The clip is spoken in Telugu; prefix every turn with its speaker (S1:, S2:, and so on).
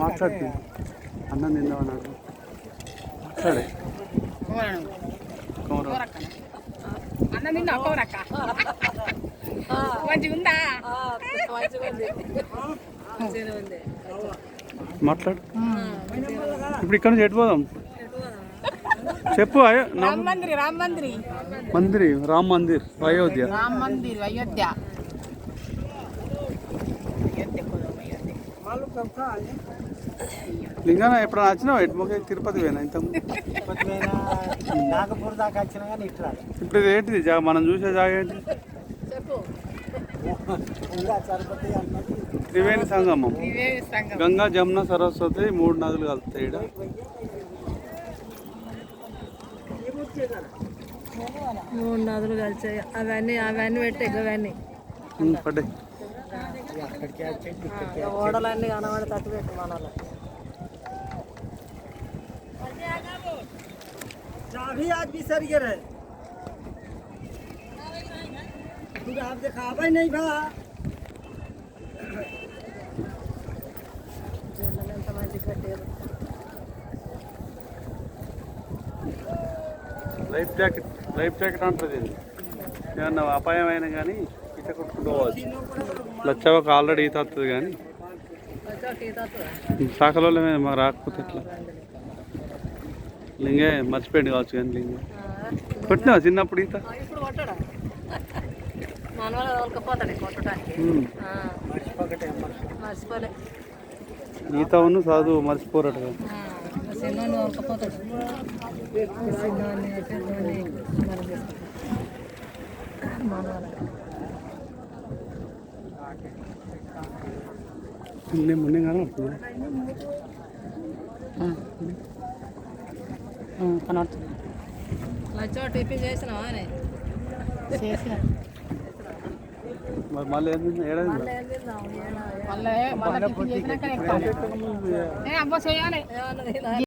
S1: మాట్లాడుతుంది అన్నం తిందామన్నాడు సరే మాట్లాడు ఇప్పుడు ఇక్కడ నుంచి ఎటు పోదాం చెప్పు
S2: రామ్
S1: మందిర్ అయోధ్య లింగాన ఎప్పుడైనా వచ్చినావు ఎటుమొక తిరుపతి పోయినా ఇంత
S3: నాగపూర్ దాకా వచ్చినా కానీ ఇట్లా
S1: ఇప్పుడు ఇది ఏంటిది మనం చూసే జాగ ఏంటి త్రివేణి సంగమం గంగా జమున సరస్వతి 3 నదులు కలుస్తాయి ఇక్కడ
S2: 3 నదులు కలిసాయి అవన్నీ పెట్టే అవన్నీ
S1: పడ్డాయి
S2: ఓడలన్నీ కనబడి తట్టు పెట్టు మనలో
S3: चाबी आज भी सर गिर है तू आप दिखावा ही नहीं भा
S1: లైఫ్ జాకెట్ అంటుంది ఏమన్నా అపాయమైనా కానీ ఈత కొట్టుకోవచ్చు లచ్చవకు ఆల్రెడీ ఈత వస్తుంది కానీ శాఖలో మాకు రాకపోతే ఎట్లా లింగే మర్చిపోయింది కావచ్చు కానీ లింగే కొట్టినా చిన్నప్పుడు ఈత ఈత ఉన్న చదువు మర్చిపోరట కదా మొన్న కనబడుతుంది
S2: టిఫిన్ చేసినావా
S1: మరి మళ్ళీ ఏడాది